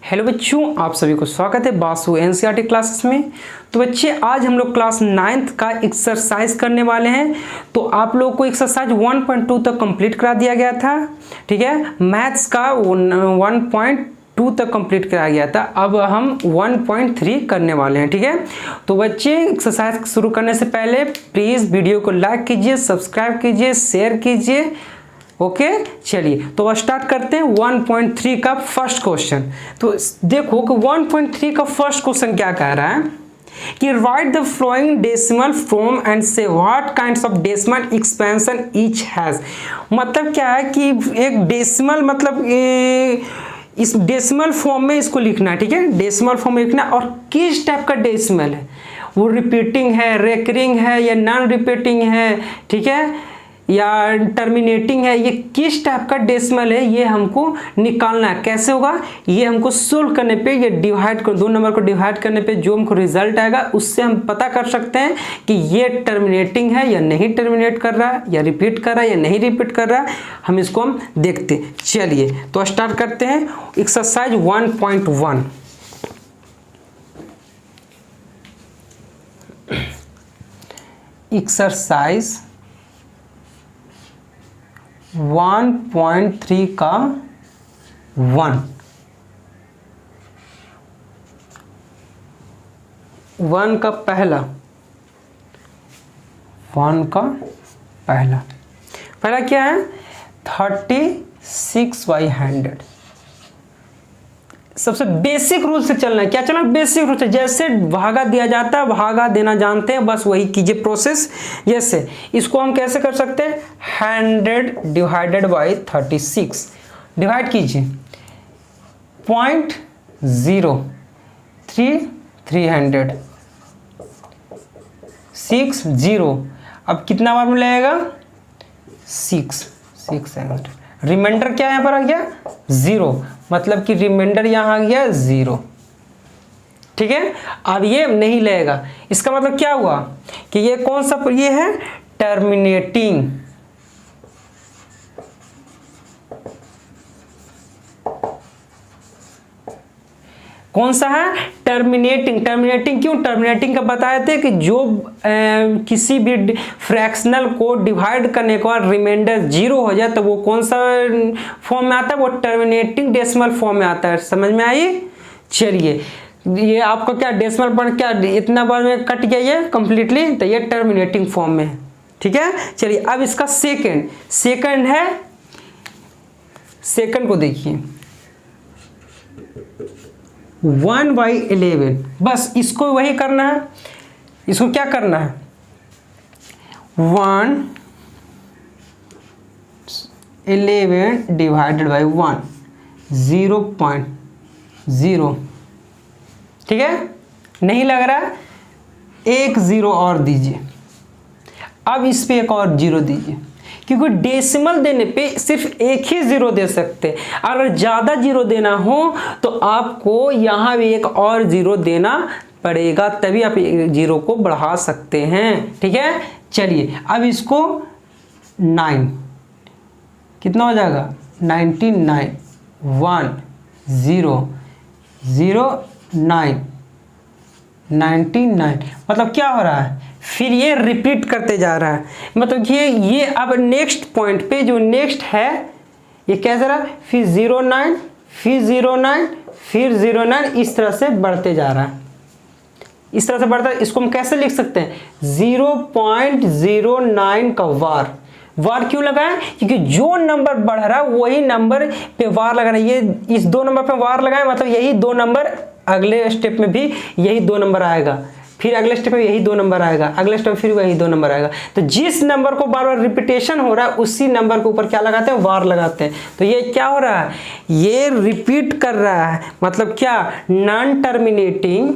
Hello बच्चों, आप सभी को स्वागत है बासु एनसीईआरटी क्लासेस में। तो बच्चे आज हम लोग क्लास 9th का एक्सरसाइज करने वाले हैं। तो आप लोग को एक्सरसाइज 1.2 तक कंप्लीट करा दिया गया था, ठीक है। मैथ्स का 1.2 तक कंप्लीट कराया गया था। अब हम 1.3 करने वाले हैं, ठीक है। तो बच्चे एक्सरसाइज शुरू करने से पहले प्लीज़ वीडियो को लाइक कीजिए, सब्सक्राइब कीजिए, शेयर कीजिए। ओके चलिए तो स्टार्ट करते हैं 1.3 का फर्स्ट क्वेश्चन। तो देखो कि 1.3 का फर्स्ट क्वेश्चन क्या कह रहा है कि write the flowing decimal form and say what kinds of decimal expansion each has. मतलब क्या है कि एक डेसिमल मतलब इस डेसिमल फॉर्म में इसको लिखना है, ठीक है। डेसिमल फॉर्म में लिखना और किस टाइप का डेसिमल है, वो रिपीटिंग है, रेकरिंग है या नॉन रिपीटिंग है, ठीक है, या टर्मिनेटिंग है, ये किस टाइप का डेसिमल है ये हमको निकालना है। कैसे होगा ये हमको सोल्व करने पे, ये डिवाइड कर दो नंबर को डिवाइड करने पे जो हमको रिजल्ट आएगा उससे हम पता कर सकते हैं कि ये टर्मिनेटिंग है या नहीं टर्मिनेट कर रहा है, या रिपीट कर रहा है या नहीं रिपीट कर रहा है। हम इसको हम देखते चलिए तो स्टार्ट करते हैं एक्सरसाइज 1.1। एक्सरसाइज 1.3 का 1 का पहला क्या है 36/100। सबसे बेसिक रूल से चलना है। क्या चलना है? बेसिक रूल से। जैसे भागा दिया जाता है भागा देना जानते हैं, बस वही कीजिए प्रोसेस। जैसे इसको हम कैसे कर सकते हैं 100 डिवाइडेड बाई 36 डिवाइड कीजिए 0.03 60। अब कितना बार में लगेगा 600। रिमाइंडर क्या यहाँ पर आ गया 0, मतलब कि रिमाइंडर यहाँ आ गया 0, ठीक है। अब ये नहीं लगेगा, इसका मतलब क्या हुआ कि ये कौन सा ये है टर्मिनेटिंग। कौन सा है टर्मिनेटिंग। टर्मिनेटिंग क्यों? टर्मिनेटिंग का बताए थे कि जो किसी भी फ्रैक्शनल को डिवाइड करने के बाद रिमाइंडर 0 हो जाए तो वो कौन सा फॉर्म में आता है, वो टर्मिनेटिंग डेसिमल फॉर्म में आता है। समझ में आई? चलिए ये आपका क्या डेसिमल पर क्या इतना बार में कट गया ये कंप्लीटली, तो ये टर्मिनेटिंग फॉर्म में है, ठीक है। चलिए अब इसका सेकंड है, सेकंड को देखिए 1/11। बस इसको वही करना है। इसको क्या करना है 1/11 डिवाइडेड बाई 1 0.0, ठीक है। नहीं लग रहा, एक 0 और दीजिए। अब इस पे एक और 0 दीजिए, क्योंकि डेसिमल देने पे सिर्फ एक ही 0 दे सकते हैं। अगर ज़्यादा 0 देना हो तो आपको यहाँ भी एक और 0 देना पड़ेगा, तभी आप 0 को बढ़ा सकते हैं, ठीक है। चलिए अब इसको 9 कितना हो जाएगा 99 1009 99। मतलब क्या हो रहा है फिर ये रिपीट करते जा रहा है। मतलब कि ये अब नेक्स्ट पॉइंट पे जो नेक्स्ट है ये कैसे रहा, फिर 09 फिर 09 फिर 09, इस तरह से बढ़ते जा रहा है। इस तरह से बढ़ता है। इसको हम कैसे लिख सकते हैं 0.09 का वार क्यों लगाए, क्योंकि जो नंबर बढ़ रहा है वही नंबर पे वार लगाना। ये इस 2 नंबर पे वार लगाए, मतलब यही 2 नंबर अगले स्टेप में भी यही 2 नंबर आएगा, फिर अगले स्टेप में यही 2 नंबर आएगा, अगले स्टेप में फिर वही 2 नंबर आएगा। तो जिस नंबर को बार बार रिपीटेशन हो रहा है उसी नंबर के ऊपर क्या लगाते हैं वार लगाते हैं। तो ये क्या हो रहा है ये रिपीट कर रहा है। मतलब क्या नॉन टर्मिनेटिंग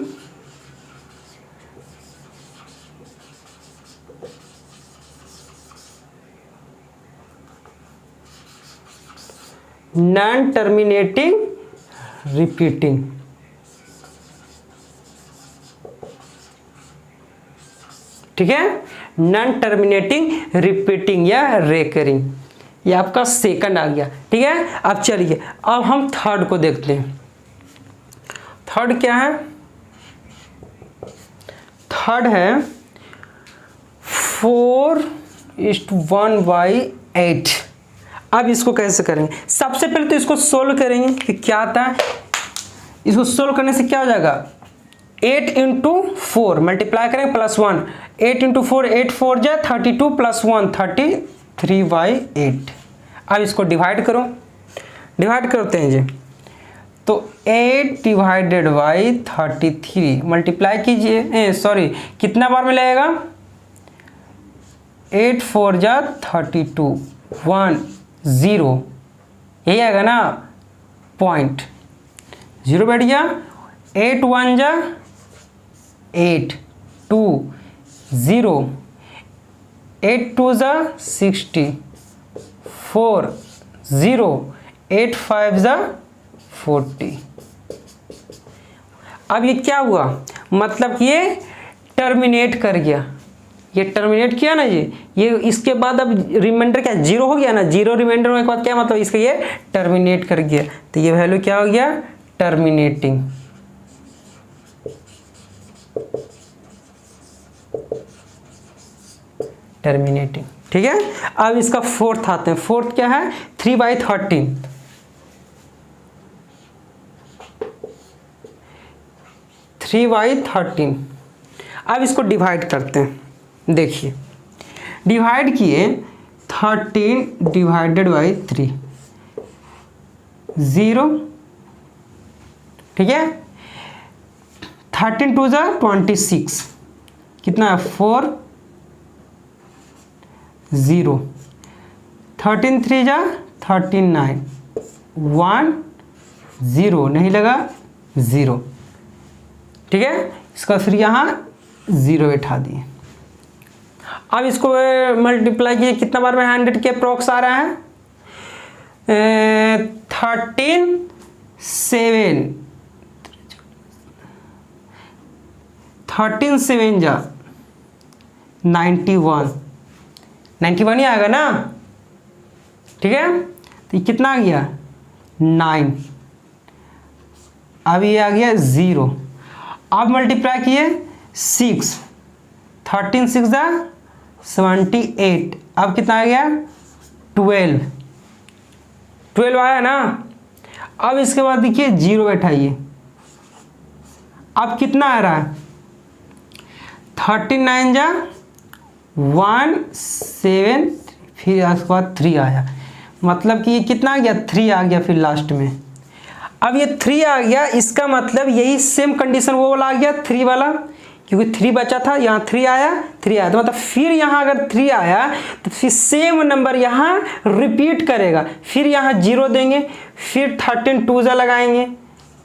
रिपीटिंग, ठीक है। नॉन टर्मिनेटिंग रिपीटिंग या रेकरिंग, ये आपका सेकंड आ गया, ठीक है। अब चलिए अब हम थर्ड को देखते हैं। थर्ड क्या है, थर्ड है 4:1/8। अब इसको कैसे करेंगे, सबसे पहले तो इसको सोल्व करेंगे कि क्या आता है। इसको सोल्व करने से क्या हो जाएगा, 8 × 4 मल्टीप्लाई करेंगे +1, 8 × 4 8 4 जा 32 +1 33/8। अब इसको डिवाइड करो, डिवाइड करते हैं जी, तो 8 / 33 मल्टीप्लाई कीजिए, सॉरी कितना बार में लगेगा, 8 4 जा 32 1 0, यही आएगा ना, पॉइंट 0 बैठ गया, 8 1 जा 8 2 0, 8 2 जा 60 4 0, 8 5 जा 40। अब ये क्या हुआ, मतलब कि ये टर्मिनेट कर गया, ये टर्मिनेट किया ना जी, ये इसके बाद अब रिमाइंडर क्या 0 हो गया ना, 0 रिमाइंडर होने के बाद क्या मतलब इसका ये टर्मिनेट कर गया, तो ये वैल्यू क्या हो गया, टर्मिनेटिंग। टर्मिनेटिंग, ठीक है। अब इसका फोर्थ आते हैं, फोर्थ क्या है, 3/13, 3/13। अब इसको डिवाइड करते हैं, देखिए डिवाइड किए 13 / 3 0, ठीक है, 13 2 जा 26, कितना है 4 0, 13 3 जा 39 1 0, नहीं लगा 0, ठीक है। इसका फिर यहाँ 0 बैठा दिए। अब इसको मल्टीप्लाई किए कितना बार में 100 के अप्रॉक्स आ रहा है, 13 7 13 7 जा 91 ही आएगा ना, ठीक है। तो ये कितना आ गया 9, अब ये आ गया 0। अब मल्टीप्लाई किए 6, 13 6 जा 78, अब कितना आ गया 12 आया ना। अब इसके बाद देखिए 0 बैठाइए, अब कितना आ रहा है 39 जा 17, फिर उसके बाद 3 आया, मतलब कि ये कितना आ गया 3 आ गया फिर लास्ट में। अब ये 3 आ गया, इसका मतलब यही सेम कंडीशन वो वाला आ गया 3 वाला, क्योंकि 3 बचा था, यहाँ 3 आया तो मतलब फिर यहाँ अगर 3 आया तो फिर सेम नंबर यहाँ रिपीट करेगा, फिर यहाँ 0 देंगे, फिर 13 2 जा लगाएंगे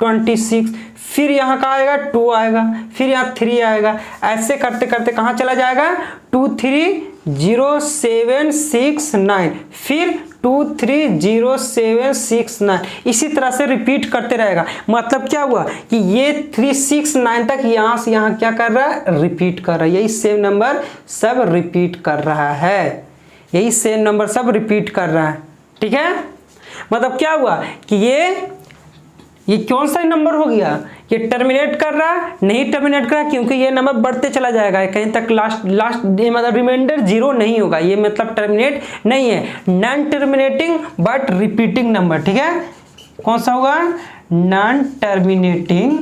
26, फिर यहाँ का आएगा 2 आएगा, फिर यहाँ 3 आएगा, ऐसे करते करते कहाँ चला जाएगा 2 3 0 7 6 9, फिर 2 3 0 7 6 9, इसी तरह से रिपीट करते रहेगा। मतलब क्या हुआ कि ये 3 6 9 तक यहाँ से यहाँ क्या कर रहा है, रिपीट कर रहा है, यही सेम नंबर सब रिपीट कर रहा है, यही सेम नंबर सब रिपीट कर रहा है, ठीक है। मतलब क्या हुआ कि ये कौन सा नंबर हो गया, ये टर्मिनेट कर रहा है, नहीं टर्मिनेट कर रहा, क्योंकि ये नंबर बढ़ते चला जाएगा, कहीं तक लास्ट मतलब रिमाइंडर 0 नहीं होगा, ये मतलब टर्मिनेट नहीं है, non terminating but repeating number, ठीक है। कौन सा होगा, non terminating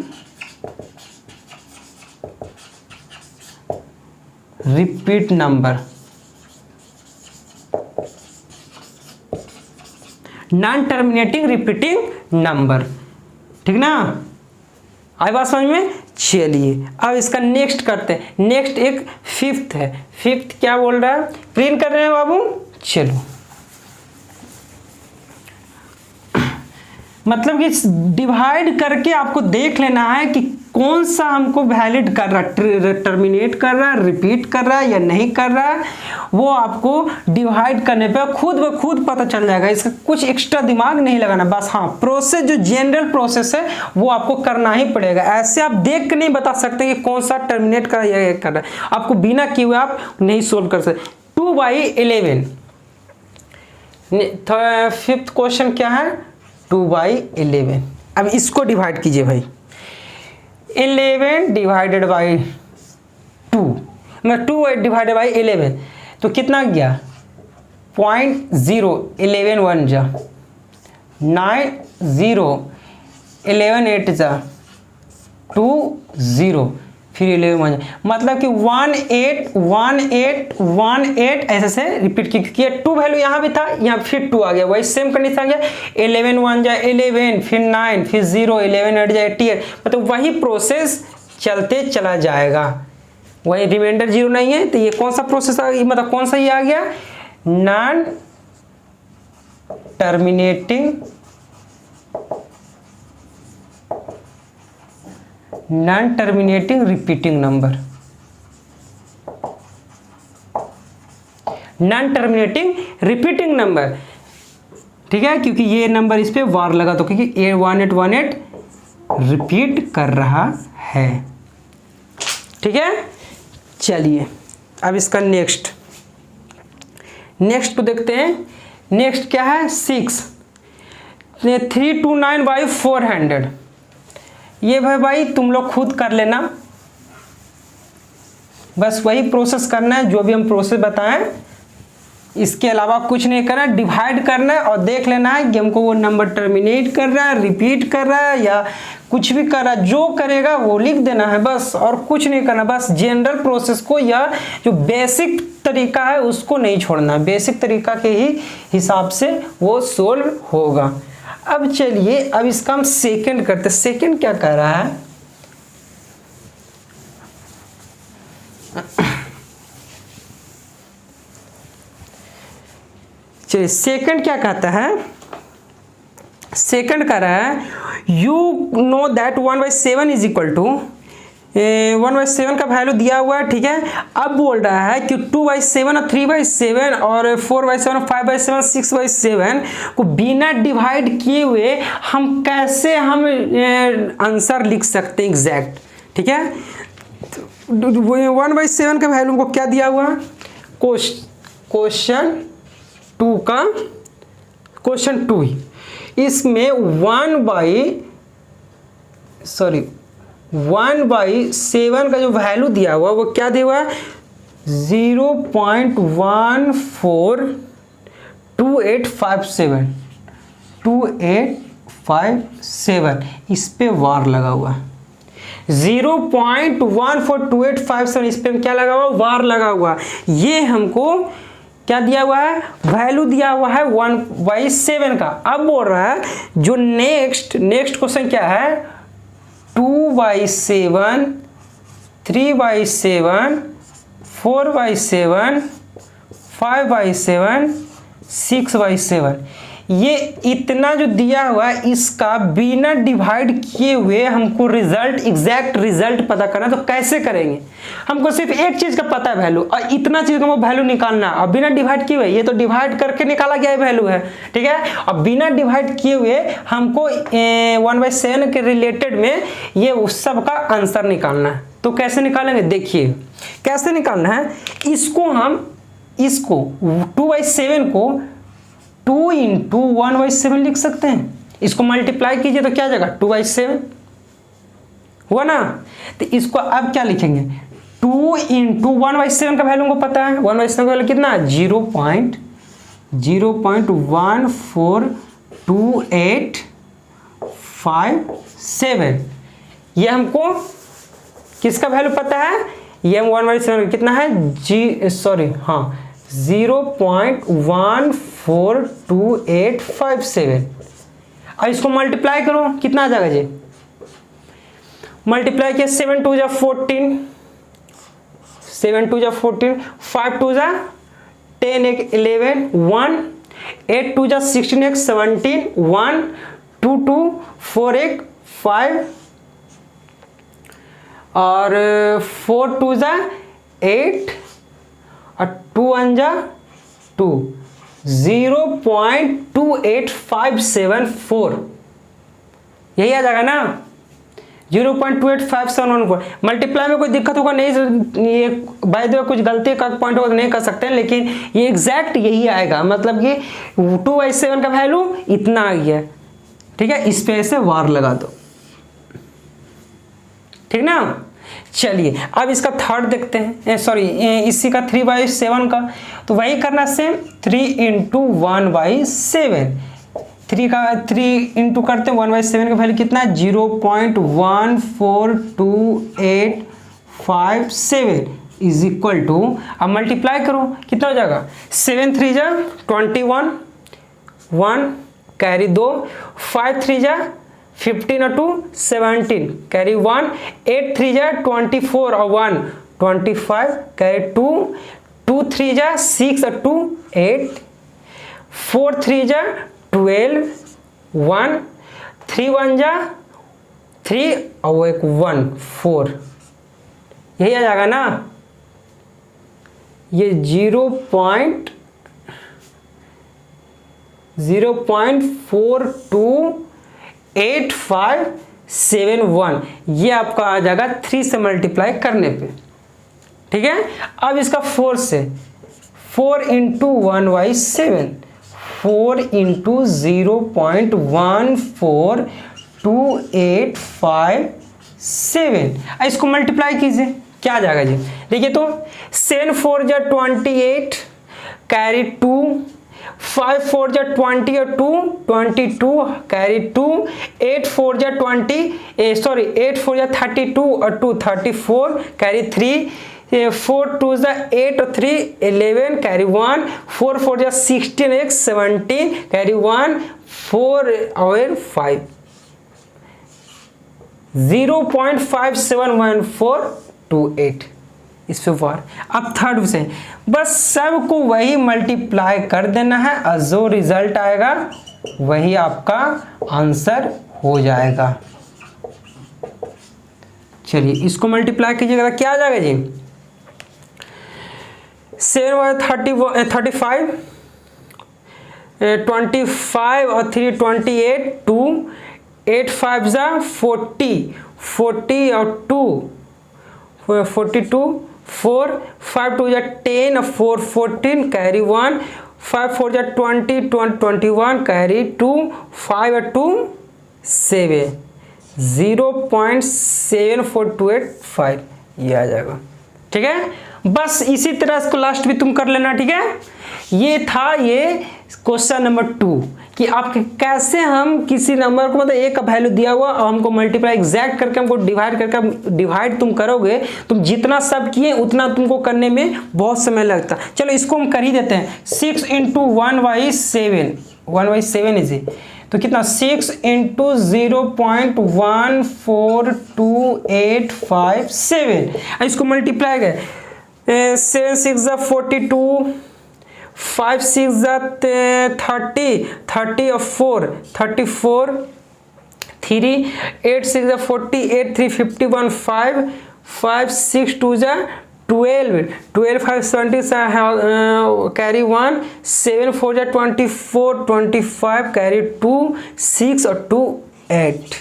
repeat number, non terminating repeating number, ठीक ना, आई बात समझ में। चलिए अब इसका नेक्स्ट करते हैं, नेक्स्ट एक फिफ्थ है, फिफ्थ क्या बोल रहा है, प्रिंट कर रहे हैं बाबू, चलो मतलब कि डिवाइड करके आपको देख लेना है कि कौन सा हमको वैलिड कर रहा है, टर्मिनेट कर रहा है, रिपीट कर रहा है या नहीं कर रहा है, वो आपको डिवाइड करने पे खुद ब खुद पता चल जाएगा, इसका कुछ एक्स्ट्रा दिमाग नहीं लगाना, बस हाँ प्रोसेस जो जनरल प्रोसेस है वो आपको करना ही पड़ेगा, ऐसे आप देख के नहीं बता सकते कि कौन सा टर्मिनेट कर रहा है या कर रहा है, आपको बिना किए हुए आप नहीं सोल्व कर सकते। 2/11 फिफ्थ क्वेश्चन क्या है, 2/11। अब इसको डिवाइड कीजिए भाई, 11 डिवाइडेड बाई 2, मतलब 2 डिवाइडेड बाई 11, तो कितना गया 0.0, 11 1 जा 9, 0, 11 8 जा 2 0, फिर 11 1 जा, मतलब कि 1 8 1 8 1 8 ऐसे से रिपीट की, क्योंकि 2 वैल्यू यहाँ भी था, यहाँ फिर 2 आ गया, वही सेम कंडीशन आ गया, 11 1 जा 11, फिर 9, फिर 0, 11 8 जा 88, मतलब वही प्रोसेस चलते चला जाएगा, वही रिमाइंडर 0 नहीं है, तो ये कौन सा प्रोसेस आ गया, मतलब कौन सा ये आ गया, non terminating repeating number, non terminating repeating number, ठीक है, क्योंकि ये नंबर इस पे वार लगा, तो क्योंकि 1818 रिपीट कर रहा है, ठीक है। चलिए अब इसका नेक्स्ट को देखते हैं। नेक्स्ट क्या है 6, 329 बाई 400, ये भाई तुम लोग खुद कर लेना, बस वही प्रोसेस करना है जो भी हम प्रोसेस बताएं, इसके अलावा कुछ नहीं करना, डिवाइड करना है और देख लेना है कि हमको वो नंबर टर्मिनेट कर रहा है, रिपीट कर रहा है या कुछ भी कर रहा है, जो करेगा वो लिख देना है बस, और कुछ नहीं करना, बस जनरल प्रोसेस को या जो बेसिक तरीका है उसको नहीं छोड़ना, बेसिक तरीका के ही हिसाब से वो सोल्व होगा। अब चलिए अब इसका हम सेकंड करते, सेकंड क्या कर रहा है, चलिए सेकंड क्या कहता है, सेकंड कह रहा है you know that 1/7 is equal to 1/7 का वैल्यू दिया हुआ है, ठीक है। अब बोल रहा है कि 2/7 और 3/7 और 4/7 और 5/7 6/7 को बिना डिवाइड किए हुए हम कैसे हम आंसर लिख सकते हैं एग्जैक्ट, ठीक है। 1/7 का वैल्यू हमको क्या दिया हुआ है, क्वेश्चन 2 का क्वेश्चन 2 ही, इसमें 1/7 का जो वैल्यू दिया हुआ वो क्या दिया हुआ है 0.142857 इस पे वार लगा हुआ, 0.142857 इस पे क्या लगा हुआ, वार लगा हुआ। ये हमको क्या दिया हुआ है, वैल्यू दिया हुआ है 1/7 का। अब बोल रहा है जो नेक्स्ट क्वेश्चन क्या है 2/7 3/7 4/7 5/7 6/7, ये इतना जो दिया हुआ है इसका बिना डिवाइड किए हुए हमको रिजल्ट एग्जैक्ट रिजल्ट पता करना, तो कैसे करेंगे, हमको सिर्फ एक चीज का पता है वैल्यू, और इतना चीज का वैल्यू निकालना, और बिना डिवाइड किए हुए, ये तो डिवाइड करके निकाला गया वैल्यू है, ठीक है, और बिना डिवाइड किए हुए हमको 1/7 के रिलेटेड में ये उस सब का आंसर निकालना है। तो कैसे निकालेंगे, देखिए कैसे निकालना है, इसको 2/7 को 2 × 1/7 लिख सकते हैं, इसको मल्टीप्लाई कीजिए तो क्या जाएगा 2/7 हुआ ना। तो इसको अब क्या लिखेंगे 2 × 1/7 का वैल्यू को पता है, 1/7 का वैल्यू कितना है 0.0142857, ये हमको किसका वैल्यू पता है, ये 1/7 कितना है 0.142857। अब इसको मल्टीप्लाई करो कितना आ जाएगा जी, मल्टीप्लाई किया 7 2 जा 14, 7 2 जा 14, 5 2 जा 10 1 11 1, 8 2 जा 16 1 17 1, 2 2 4 1 5 और 4 2 जा 8 और 2 1 जा 2, 0.28574 यही आ जाएगा ना, 0.28574। मल्टीप्लाई में कोई दिक्कत होगा नहीं, ये बाय द वे कुछ गलती का पॉइंट होगा तो नहीं कर सकते हैं, लेकिन ये एग्जैक्ट यही आएगा, मतलब कि 2/7 का वैल्यू इतना आ गया, ठीक है, इस पे ऐसे वार लगा दो, ठीक ना। चलिए अब इसका थर्ड देखते हैं, सॉरी इसी का 3/7 का, तो वही करना सेम 3 × 1/7, 3 इंटू करते हैं 1/7 का वैल्यू कितना है 0.142857 इज इक्वल टू, अब मल्टीप्लाई करो कितना हो जाएगा 7 3 जा 21, 1 कैरी 2, 5 3 जा 15 और 2 17 कैरी 1, 8 3 जा 24 और 1 25 कैरी 2, 2 3 जा 6 और 2 8, 4 3 जा 12, 1 3 1 जा 3 और एक 1 4, यही आ जाएगा ना। ये 0.428571 ये आपका आ जाएगा 3 से मल्टीप्लाई करने पे, ठीक है। अब इसका 4 से 4 × 1/7, 4 × 0.142857, इसको मल्टीप्लाई कीजिए क्या आ जाएगा जी, देखिए तो 7 4 जा 28 कैरी 2, 5 4 जा 20 और 2 22 कैरी 2, 8 4 जा 8 4 जा 32 और 2 34 कैरी 3, 4 2 जा 8 और 3 11 कैरी 1, 4 4 जा 16 एक 17 कैरी 1 4 और 5, 0.571428 इस पे वार। अब थर्ड से बस सबको वही मल्टीप्लाई कर देना है और जो रिजल्ट आएगा वही आपका आंसर हो जाएगा। चलिए इसको मल्टीप्लाई कीजिएगा क्या आ जाएगा जी 7 35 25 और 3 28 2 8 5 जा 40 और 2 42 4 5 2 जा 10 और 4 14 कैरी 1 5 4 जा 20 21 कैरी 2 5 और 2 7 0.7428 ये आ जाएगा, ठीक है। बस इसी तरह इसको लास्ट भी तुम कर लेना, ठीक है। ये था ये क्वेश्चन नंबर 2 कि आप कैसे हम किसी नंबर को मतलब एक का वैल्यू दिया हुआ और हमको मल्टीप्लाई एग्जैक्ट करके हमको डिवाइड तुम करोगे, तुम जितना सब किए उतना तुमको करने में बहुत समय लगता। चलो इसको हम कर ही देते हैं 6 × 1/7 इजी, तो कितना 6 × 0.142857, इसको मल्टीप्लाई गए 7 6 जा 42, 5 6 जा 30 और 4 34, 3 8 6 जा 40 8 3 51 5 6 2 जा 12 5 20 कैरी 1 7 4 जा 24 25 कैरी 2 6 और 2 8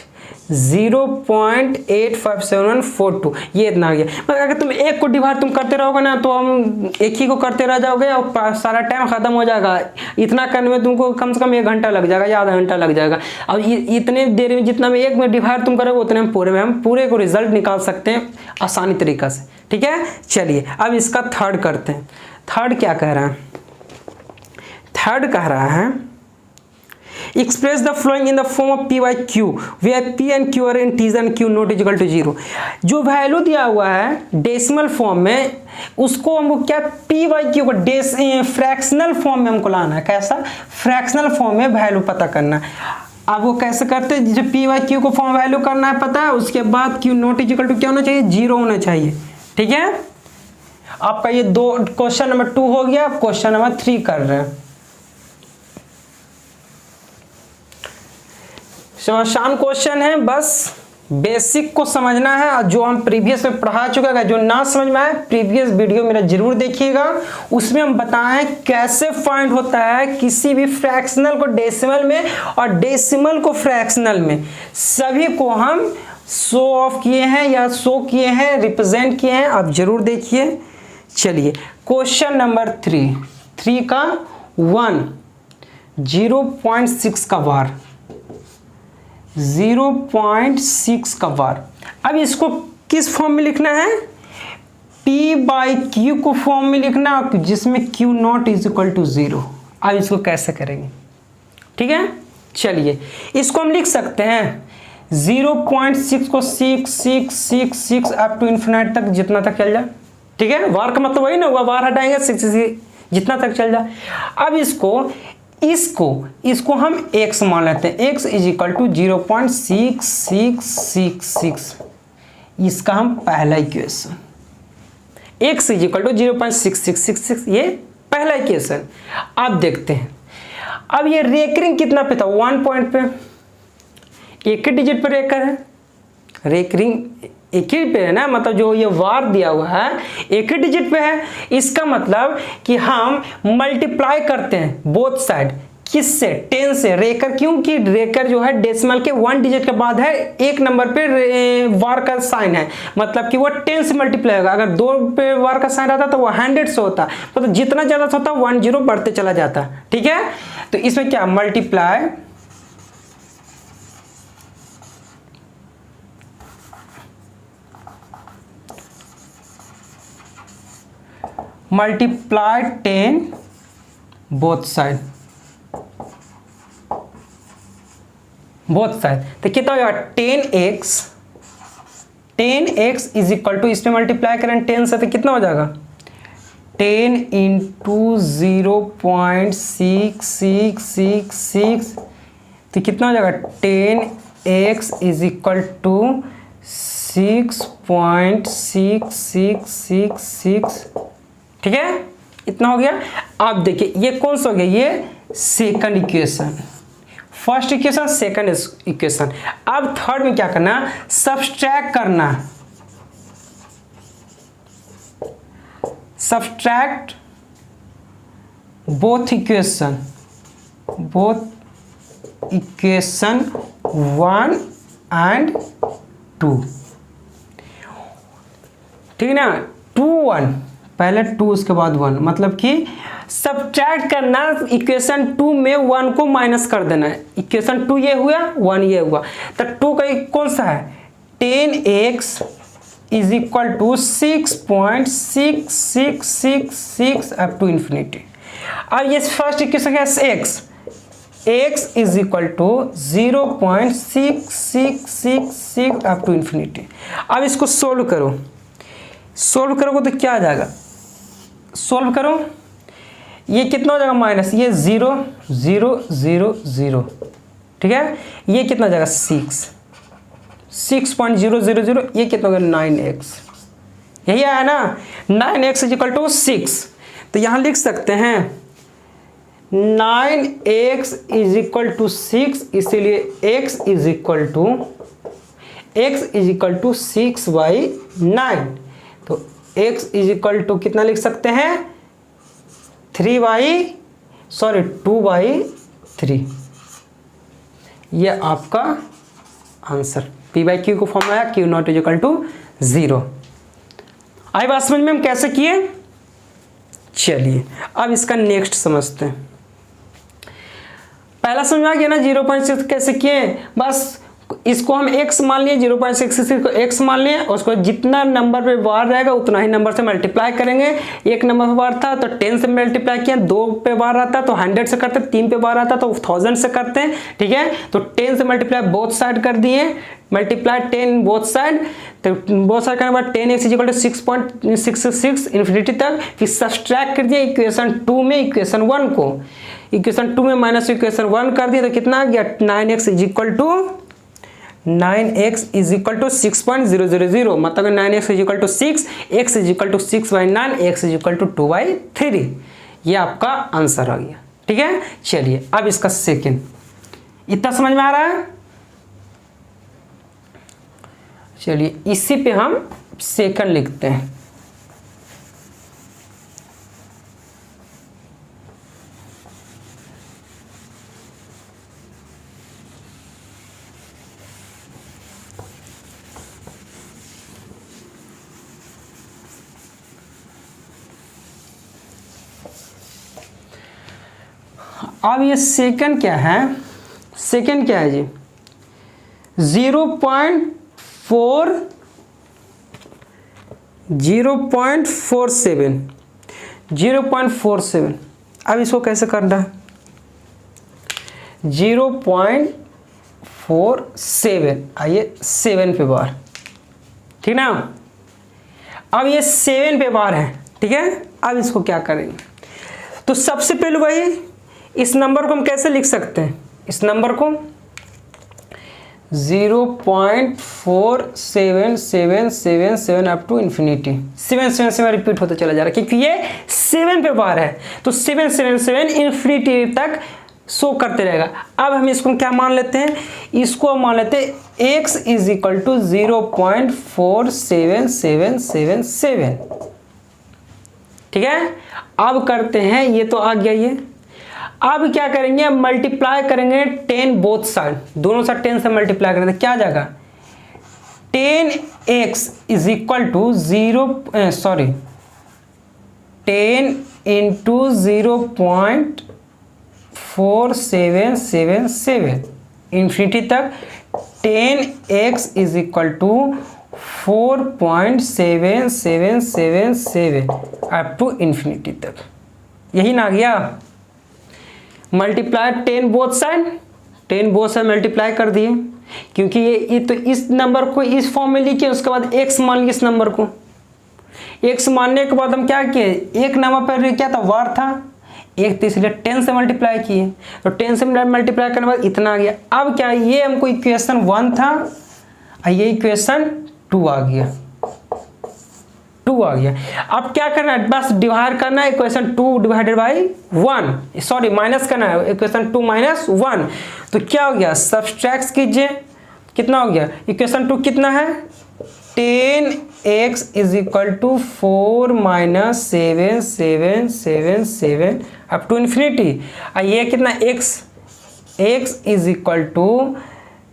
0.85742 ये इतना आ गया। मगर अगर तुम एक को डिवाइड तुम करते रहोगे ना तो हम एक ही को करते रह जाओगे और सारा टाइम खत्म हो जाएगा। इतना करने में तुमको कम से कम 1 घंटा लग जाएगा या आधा घंटा लग जाएगा। अब इतने देर में जितना में एक में डिवाइड तुम करोगे उतने में हम पूरे को रिजल्ट निकाल सकते हैं आसानी तरीका से, ठीक है। चलिए अब इसका थर्ड करते हैं। थर्ड क्या कह रहा है, थर्ड कह रहा है express the following in the form of p by q where p and q are integer and q not equal to 0। जो वैल्यू दिया हुआ है डेसिमल फॉर्म में उसको हमको क्या p by q को फ्रैक्शनल फॉर्म में हमको लाना है। कैसा फ्रैक्शनल फॉर्म में वैल्यू पता करना है। अब वो कैसे करते हैं, जो p by q को फॉर्म वैल्यू करना है पता है, उसके बाद q नॉट इक्वल टू क्या होना चाहिए 0 होना चाहिए, ठीक है। आपका ये दो क्वेश्चन नंबर 2 हो गया। क्वेश्चन नंबर 3 कर रहे हैं। आसान क्वेश्चन है, बस बेसिक को समझना है और जो हम प्रीवियस में पढ़ा चुके हैं। जो ना समझ में आए प्रीवियस वीडियो मेरा जरूर देखिएगा, उसमें हम बताएं कैसे फाइंड होता है किसी भी फ्रैक्शनल को डेसिमल में और डेसिमल को फ्रैक्शनल में। सभी को हम शो ऑफ किए हैं या शो किए हैं, रिप्रेजेंट किए हैं, आप जरूर देखिए। चलिए क्वेश्चन नंबर 3 का 1 0.6 का बार 0.6 का बार। अब इसको किस फॉर्म में लिखना है, P बाई क्यू को फॉर्म में लिखना, जिसमें Q not is equal to 0। अब इसको कैसे करेंगे, ठीक है, चलिए इसको हम लिख सकते हैं 0.6 को 6 6 6 6 अप टू इन्फिनाइट तक, जितना तक चल जाए, ठीक है, वार का मतलब वही ना हुआ, वार हटाएंगे 6 जितना तक चल जाए। अब इसको हम x मान लेते हैं, x इज इक्वल टू 0.6666, इसका हम पहला equation, x is equal to 0.6666, ये पहला इक्वेशन। अब देखते हैं, अब ये रेकरिंग कितना पे था, 1 पॉइंट पे, एक ही डिजिट पे रेकर है, रेकरिंग एक ही पे है ना, मतलब जो ये वार दिया हुआ है एक ही डिजिट पे है, इसका मतलब कि हम मल्टीप्लाई करते हैं बोथ साइड, किससे, 10 से, रेकर, क्योंकि रेकर जो है डेसिमल के 1 डिजिट के बाद है, एक नंबर पे वार का साइन है, मतलब कि वो 10 से मल्टीप्लाई होगा। अगर 2 पे वार का साइन रहता तो वो 100 से होता, मतलब जितना ज्यादा होता 1 0 बढ़ते चला जाता, ठीक है। तो इसमें क्या, मल्टीप्लाई मल्टीप्लाई 10 बोथ साइड, तो कितना होगा 10x इज इक्वल टू, इसमें मल्टीप्लाई करें 10 से तो कितना हो जाएगा 10 इंटू 0.6666, तो कितना हो जाएगा 10x इज इक्वल टू 6.6666, ठीक है, इतना हो गया। अब देखिए ये कौन सा हो गया, ये second equation, first equation second equation. अब थर्ड में क्या करना, सब्सट्रैक्ट करना, सब्सट्रैक्ट बोथ इक्वेशन 1 and 2, ठीक है ना, 2 1, पहले 2 उसके बाद 1, मतलब कि सब्ट्रैक्ट करना, इक्वेशन 2 में 1 को माइनस कर देना है, इक्वेशन 2 ये हुआ 1 ये हुआ, तो 2 का कौन सा है 10x is equal to 6.6666 up to infinity. अब ये फर्स्ट इक्वेशन है x is equal to 0.6666 up to infinity. अब इसको सोल्व करोगे तो क्या आ जाएगा, सोल्व करो, ये कितना हो जाएगा माइनस, ये 0 0 0 0, ठीक है, ये कितना हो जाएगा 6.000, ये कितना हो गया 9x, यही आया ना, 9x इज इक्वल टू 6, तो यहां लिख सकते हैं 9x इज इक्वल टू 6, इसीलिए x इज इक्वल टू 6/9, तो x इज इक्वल टू कितना लिख सकते हैं 2/3, ये आपका आंसर, p/q को फॉर्म आया, q not is equal to 0। आई बात समझ में हम कैसे किए, चलिए अब इसका नेक्स्ट समझते हैं। पहला समझ में आ गया ना 0.6 कैसे किए, बस इसको हम x मान लिए, 0.66 को x मान लिए, और उसको जितना नंबर पे बार रहेगा उतना ही नंबर से मल्टीप्लाई करेंगे। एक नंबर पे बार था तो 10 से मल्टीप्लाई किया, 2 पे बार आता तो 100 से करते, 3 पे बार आता तो 1000 से करते हैं, ठीक है। तो 10 से मल्टीप्लाई बोथ साइड कर दिए, मल्टीप्लाई 10 बोथ साइड, तो बोथ साइड करने के बाद 10x इक्वल टू 6.66 इन्फिनिटी तक, फिर सब्सट्रैक्ट कर दिया इक्वेशन 2 में इक्वेशन 1 को, इक्वेशन 2 में माइनस इक्वेशन 1 कर दिया, तो कितना आ गया 9x इज इक्वल टू 6.000, मतलब 9x is equal to 6, x is equal to 6/9, x is equal to 2/3, ये आपका आंसर आ गया, ठीक है। चलिए अब इसका सेकंड, इतना समझ में आ रहा है, चलिए इसी पे हम सेकंड लिखते हैं। अब ये सेकंड क्या है, सेकंड क्या है जी 0.4 0.47। अब इसको कैसे करना है, 0.47, आइए 7 पे बार, ठीक ना। अब ये 7 पे बार है, ठीक है। अब इसको क्या करेंगे, तो सबसे पहले भाई इस नंबर को हम कैसे लिख सकते हैं, इस नंबर को 0.4777 अप टू इन्फिनिटी, 777 रिपीट होता चला जा रहा है क्योंकि ये 7 पे बार है, तो 777 इन्फिनिटी तक शो करते रहेगा। अब हम इसको क्या मान लेते हैं, इसको मान लेते हैं x इज इक्वल टू 0.47777, ठीक है। अब करते हैं, ये तो आ गया ये। अब क्या करेंगे, मल्टीप्लाई करेंगे 10 बोथ साइड, दोनों साइड 10 से मल्टीप्लाई करेंगे, क्या जाएगा 10x is equal to 10 into 0.4777 infinity तक, 10x is equal to 4.7777 up to infinity तक, यही ना गया। मल्टीप्लाई 10 बोथ साइड मल्टीप्लाई कर दिए, क्योंकि ये तो इस नंबर को इस फॉर्म में लिखे, उसके बाद x मान लिए इस नंबर को। x मानने के बाद हम क्या किए, एक नंबर पर क्या था, वार था एक, तो इसलिए 10 से मल्टीप्लाई किए, तो 10 से मल्टीप्लाई करने के बाद इतना आ गया। अब क्या, ये हमको इक्वेशन 1 था, ये इक्वेशन 2 आ गया, 2 आ गया। अब क्या करना है, बस डिवाइड करना है equation 2 divided by 1, sorry minus करना है इक्वेशन 2 माइनस 1, तो क्या हो गया, सब्सट्रैक्ट कीजिए, कितना हो गया, इक्वेशन 2 कितना है, 10x is equal to 4 minus 7777 up to infinity, ये कितना x is equal to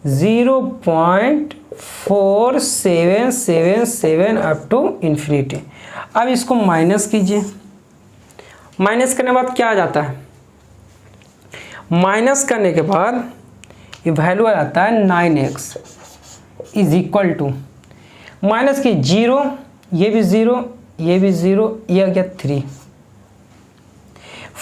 0.4777 up to infinity. अब इसको माइनस कीजिए, माइनस करने के बाद क्या आ जाता है, माइनस करने के बाद ये वैल्यू आ जाता है 9x is equal to, minus की 0, ये भी 0, ये भी 0, ये आ गया 3,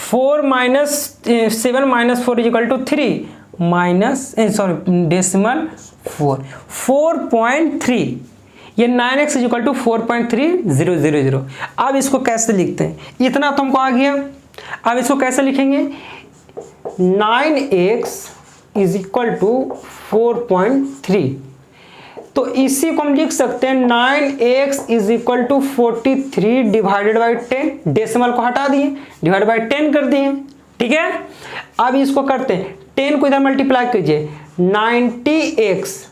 4 minus 7 minus 4 is equal to 3 minus sorry decimal 4.3, ये 9x इज इक्वल टू 4.3000। अब इसको कैसे लिखते हैं, इतना तो हमको आ गया। अब इसको कैसे लिखेंगे, 9x इज इक्वल टू 4.3, तो इसी को हम लिख सकते हैं 9x is equal to 43 divided by 10, decimal को हटा दिए, डिवाइड बाई 10 कर दिए, ठीक है। अब इसको करते हैं, 10 को इधर मल्टीप्लाई कीजिए, 90x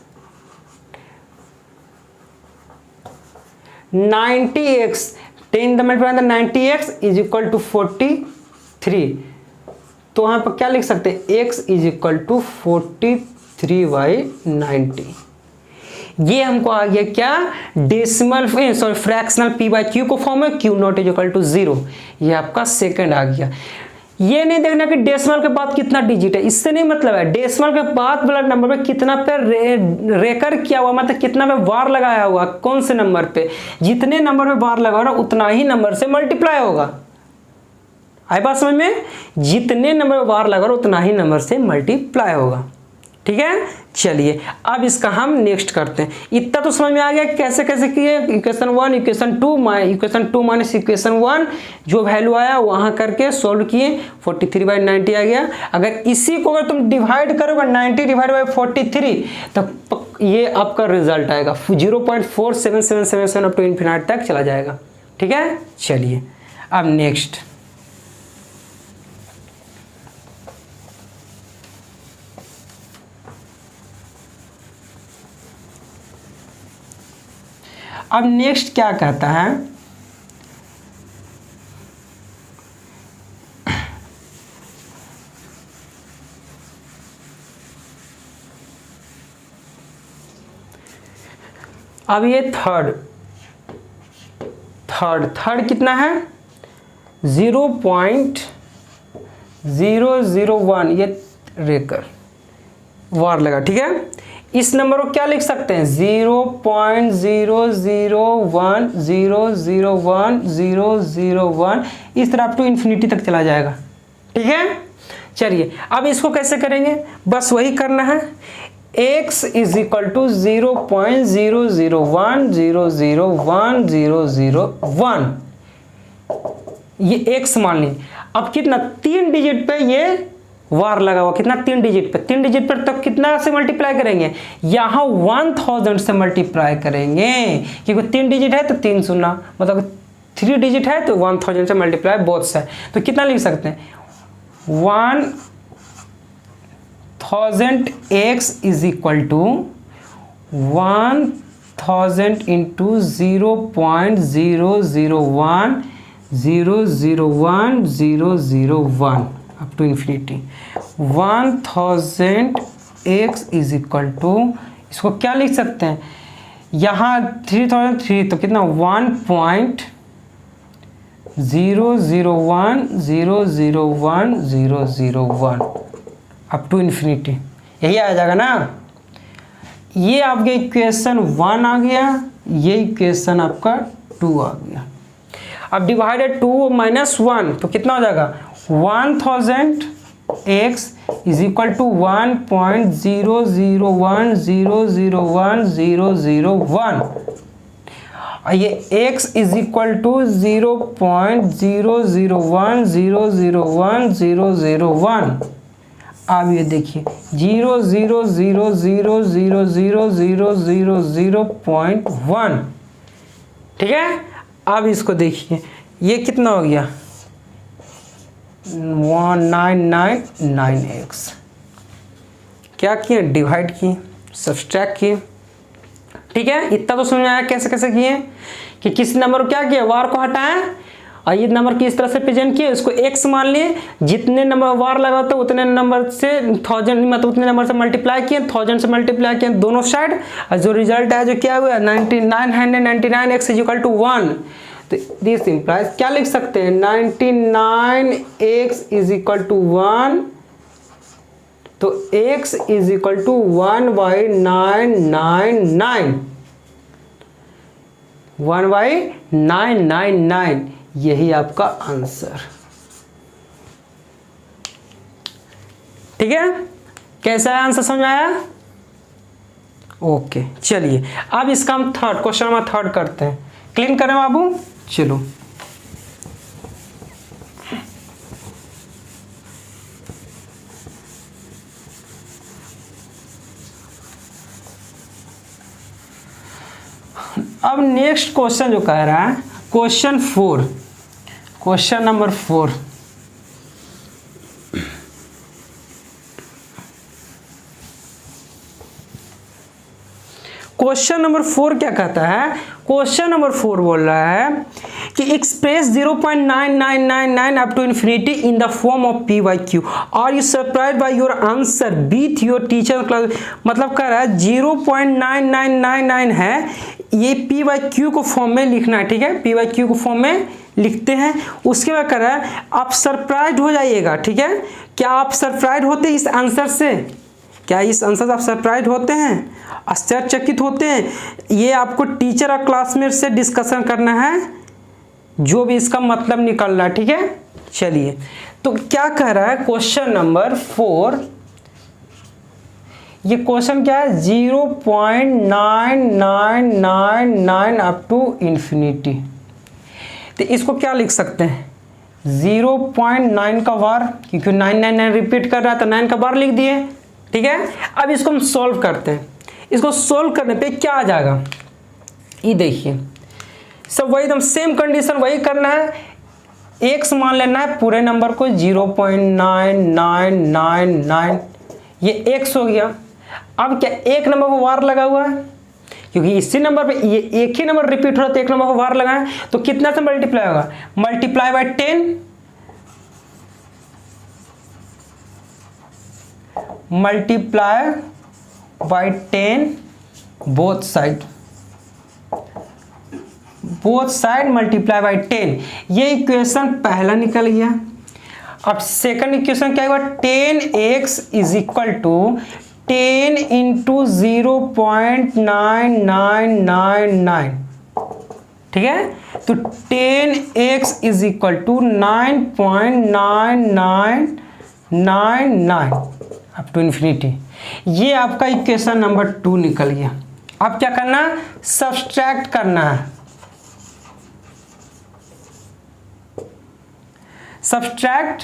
10 इधर multiply 90x is equal to 43, तो वहां पर क्या लिख सकते हैं, x इज इक्वल टू 43/90। ये हमको आ गया क्या, डेसिमल सॉरी फ्रैक्शनल p/q को फॉर्म है, q not is equal to 0, ये आपका सेकंड आ गया। ये नहीं देखना कि डेसिमल के बाद कितना डिजिट है, इससे नहीं मतलब है, डेसिमल के बाद वाला नंबर पे कितना पे रेकर किया हुआ, मतलब कितना पे बार लगाया हुआ, कौन से नंबर पे, जितने नंबर पे बार लगा होगा उतना ही नंबर से मल्टीप्लाई होगा। आई बात समझ में, जितने नंबर पे बार लगा उतना ही नंबर से मल्टीप्लाई होगा, ठीक है। चलिए अब इसका हम नेक्स्ट करते हैं। इतना तो समझ में आ गया कैसे कैसे किए, इक्वेशन 1 इक्वेशन 2 माइनस इक्वेशन 1 जो वैल्यू आया वहां करके सोल्व किए, 43/90 आ गया। अगर इसी को अगर तुम डिवाइड करोगे 90 डिवाइड बाई 43 तो ये आपका रिजल्ट आएगा 0.4777 अप टू इन्फिनिटी तक चला जाएगा, ठीक है। चलिए अब नेक्स्ट, अब नेक्स्ट क्या कहता है, अब ये थर्ड कितना है 0.001, ये रेकर वार लगा, ठीक है। इस नंबर को क्या लिख सकते हैं 0.001001001 इस तरह अप टू इन्फिनिटी तक चला जाएगा। ठीक है, चलिए अब इसको कैसे करेंगे, बस वही करना है। x इज इक्वल टू 0.001001001 ये x मान लीजिए। अब कितना 3 डिजिट पे ये वार लगा हुआ, कितना 3 डिजिट पे, 3 डिजिट पर तब कितना से मल्टीप्लाई करेंगे, यहाँ 1000 से मल्टीप्लाई करेंगे क्योंकि 3 डिजिट है तो 3 शून्य, मतलब 3 डिजिट है तो 1000 से मल्टीप्लाई बोथ साइड। तो कितना लिख सकते हैं 1000x is equal to 1000 into 0.001001001 up to infinity. 1000x is equal to, इसको क्या लिख सकते हैं, यहाँ 3003 तो कितना 1.001001001 अप टू इन्फिनिटी, यही आ जाएगा ना। ये आपके इक्वेशन 1 आ गया, ये इक्वेशन आपका 2 आ गया। अब डिवाइडेड 2 माइनस 1 तो कितना हो जाएगा 1000x इज इक्वल टू 1.001001001 और ये x इज इक्वल टू 0.001001001। अब ये देखिए 0.000000001। ठीक है, अब इसको देखिए ये कितना हो गया 1999x। क्या किए, डिवाइड किए, सब्सट्रैक्ट किए। ठीक है, इतना तो समझ में आया कैसे कैसे किए कि किसी नंबर को क्या किया वार को हटाएं और ये नंबर की इस तरह से प्रेजेंट किए, उसको x मान लिए, जितने नंबर वार लगा तो उतने नंबर से 1000 मतलब उतने नंबर से मल्टीप्लाई किए, 1000 से मल्टीप्लाई किए दोनों साइड और जो रिजल्ट है जो क्या हुआ 999x इज इक्वल टू 1। तो दिस इंप्लाइज क्या लिख सकते हैं 99x इज इक्वल टू 1, तो x इज इक्वल टू 1/999 यही आपका आंसर। ठीक है, कैसा है आंसर, समझ आया? ओके, चलिए अब इसका हम थर्ड क्वेश्चन में थर्ड करते हैं। क्लीन करें बाबू, चलो अब नेक्स्ट क्वेश्चन जो कह रहा है question 4, question number 4। Question number 4 क्या कहता है, क्वेश्चन नंबर 4 बोल रहा है कि express 0.9999 up to infinity in the form of P by Q are you surprised by your answer with your teacher class. मतलब कह रहा है 0.9999 है, ये पी बाई क्यू को फॉर्म में लिखना है। ठीक है, पी बाई क्यू को फॉर्म में लिखते हैं। उसके बाद कह रहा है आप सरप्राइज हो जाइएगा। ठीक है, क्या आप सरप्राइज होते इस आंसर से, क्या इस आंसर से आप सरप्राइज होते हैं, आश्चर्यचकित होते हैं? ये आपको टीचर और क्लासमेट से डिस्कशन करना है, जो भी इसका मतलब निकल रहा है। ठीक है, चलिए तो क्या कह रहा है क्वेश्चन नंबर 4, ये क्वेश्चन क्या है 0.9999 अप टू इन्फिनिटी। तो इसको क्या लिख सकते हैं 0.9 का बार, क्योंकि 999 रिपीट कर रहा है तो 9 का बार लिख दिए। ठीक है, अब इसको हम सॉल्व करते हैं। इसको सॉल्व करने पे क्या आ जाएगा, ये देखिए सब वही एकदम सेम कंडीशन वही करना है। x मान लेना है पूरे नंबर को 0.9999, ये x हो गया। अब क्या एक नंबर को वार लगा हुआ है, क्योंकि इसी नंबर पे ये एक ही नंबर रिपीट हो रहा है तो एक नंबर को वार लगाएं तो कितना से मल्टीप्लाई होगा, multiply by 10, multiply by 10 both side, both side multiply by 10। ये इक्वेशन पहला निकल गया। अब सेकंड इक्वेशन क्या हुआ 10x is equal to 10 into 0.9999, ठीक है। तो 10x is equal to 9.9999 up to infinity. ये आपका इक्वेशन नंबर 2 निकल गया। अब क्या करना है, सब्सट्रैक्ट करना है। Subtract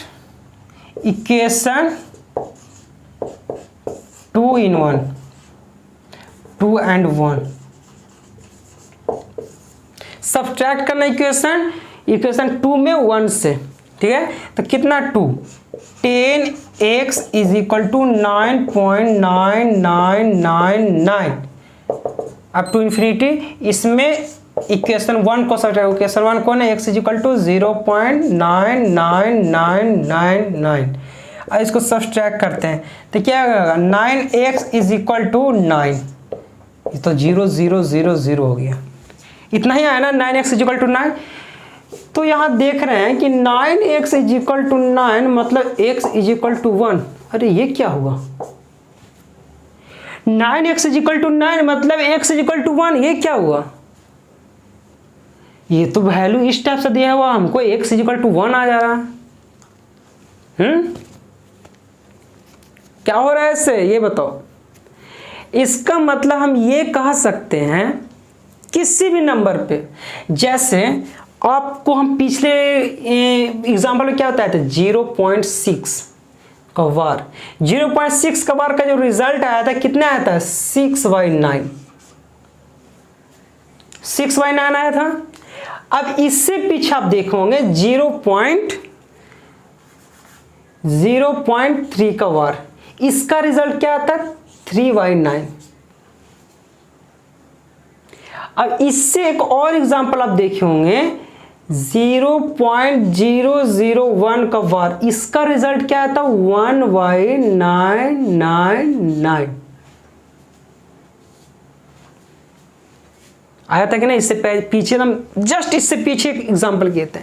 equation 2 in 1, 2 and 1। Subtract करना इक्वेशन 2 में 1 से, ठीक है। तो कितना 2, 10x is equal to 9.9999 up to infinity. इसमें इक्वेशन 1 को सब्सट्रैक्ट, इक्वेशन 1 कौन है, x इज इक्वल टू 0.99999। अब इसको सब्सट्रैक्ट करते हैं तो क्या होगा, 9x इज इक्वल टू 9, ये तो 0 0 0 0 हो गया। इतना ही आया ना, 9x इज इक्वल टू 9। तो यहाँ देख रहे हैं कि 9x इज इक्वल टू 9 मतलब x इज इक्वल टू 1। अरे ये क्या हुआ, 9x इज इक्वल टू 9 मतलब x इज इक्वल टू 1, ये क्या हुआ। ये तो वैल्यू इस टाइप से दिया हुआ, हमको x इज इक्वल टू 1 आ जा रहा है। क्या हो रहा है इससे, ये बताओ। इसका मतलब हम ये कह सकते हैं किसी भी नंबर पे, जैसे आपको हम पिछले एग्जाम्पल में क्या बताया था, 0.6 का वार, 0.6 का वार का जो रिजल्ट आया था कितना आया था, 6/9, 6/9 आया था। अब इससे पीछे आप देखोगे 0.3 का वार, इसका रिजल्ट क्या आता है, 3/9। अब इससे एक और एग्जांपल आप देखे होंगे 0.001 का वार, इसका रिजल्ट क्या आता, 1/999 आया था कि नहीं। इससे पीछे हम जस्ट इससे पीछे एक एग्जांपल किए थे।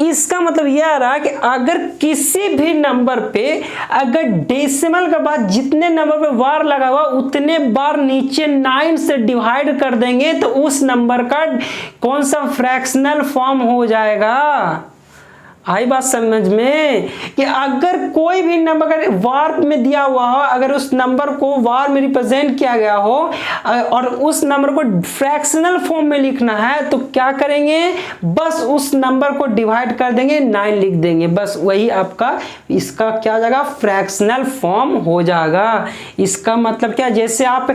इसका मतलब यह आ रहा कि अगर किसी भी नंबर पे अगर डेसिमल के बाद जितने नंबर पे वार लगा हुआ उतने बार नीचे 9 से डिवाइड कर देंगे तो उस नंबर का कौन सा फ्रैक्शनल फॉर्म हो जाएगा। आई बात समझ में, कि अगर कोई भी नंबर अगर वार में दिया हुआ हो, अगर उस नंबर को वार में रिप्रेजेंट किया गया हो और उस नंबर को फ्रैक्शनल फॉर्म में लिखना है तो क्या करेंगे, बस उस नंबर को डिवाइड कर देंगे, 9 लिख देंगे, बस वही आपका इसका क्या हो जाएगा, फ्रैक्शनल फॉर्म हो जाएगा। इसका मतलब क्या, जैसे आप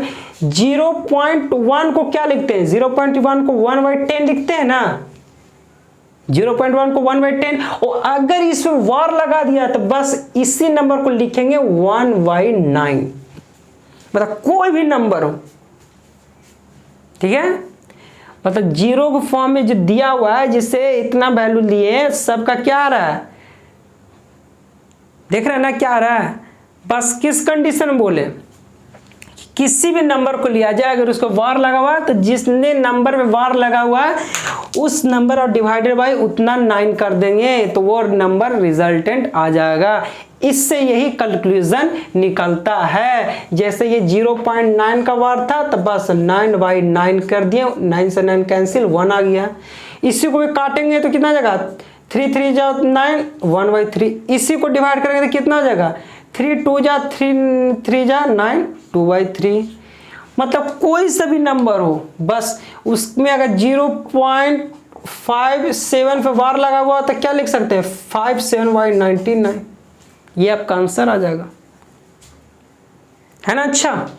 0.1 को क्या लिखते हैं, 0.1 को 1/10 लिखते हैं ना, 0.1 को 1/10, और अगर इसमें वार लगा दिया तो बस इसी नंबर को लिखेंगे 1/9, मतलब कोई भी नंबर हो, ठीक है। मतलब 0 के फॉर्म में जो दिया हुआ है, जिससे इतना वैल्यू लिए, सबका क्या आ रहा है, देख रहे हैं ना क्या आ रहा है। बस किस कंडीशन में बोले, किसी भी नंबर को लिया जाए अगर उसको वार लगा हुआ है तो जितने नंबर में वार लगा हुआ है उस नंबर और डिवाइडेड बाय उतना 9 कर देंगे तो वो नंबर रिजल्टेंट आ जाएगा। इससे यही कंक्लूजन निकलता है। जैसे ये 0.9 का वार था तो बस 9/9 कर दिए, 9 से 9 कैंसिल, 1 आ गया। इसी को भी काटेंगे तो कितना जाएगा, 3 3 जा 9, 1/3। इसी को डिवाइड करेंगे तो कितना हो जाएगा, 3 2 जा 3 3 जा 9, 2/3। मतलब कोई सा भी नंबर हो, बस उसमें अगर 0.57 पे वार लगा हुआ तो क्या लिख सकते हैं, 57/99, ये आपका आंसर आ जाएगा, है ना। अच्छा,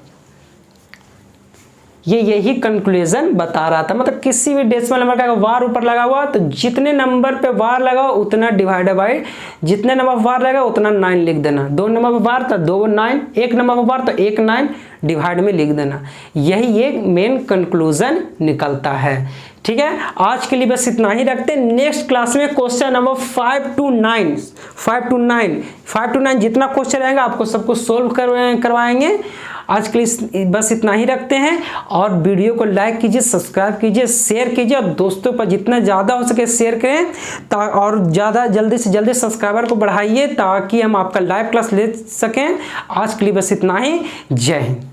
ये यही कंक्लूजन बता रहा था। मतलब किसी भी डेसिमल नंबर का वार ऊपर लगा हुआ तो जितने नंबर पे वार लगा उतना डिवाइडेड बाय जितने नंबर पे वार लगा उतना 9 लिख देना। 2 नंबर पे वार तो 2 9, 1 नंबर पे वार तो 1 9 डिवाइड में लिख देना। यही ये मेन कंक्लूजन निकलता है। ठीक है, आज के लिए बस इतना ही रखते हैं। नेक्स्ट क्लास में क्वेश्चन नंबर 5 to 9 जितना क्वेश्चन रहेगा आपको सबको सोल्व करवाएंगे। आज के लिए बस इतना ही रखते हैं, और वीडियो को लाइक कीजिए, सब्सक्राइब कीजिए, शेयर कीजिए और दोस्तों पर जितना ज़्यादा हो सके शेयर करें और ज़्यादा जल्दी से जल्दी सब्सक्राइबर को बढ़ाइए ताकि हम आपका लाइव क्लास ले सकें। आज के लिए बस इतना ही। जय हिंद।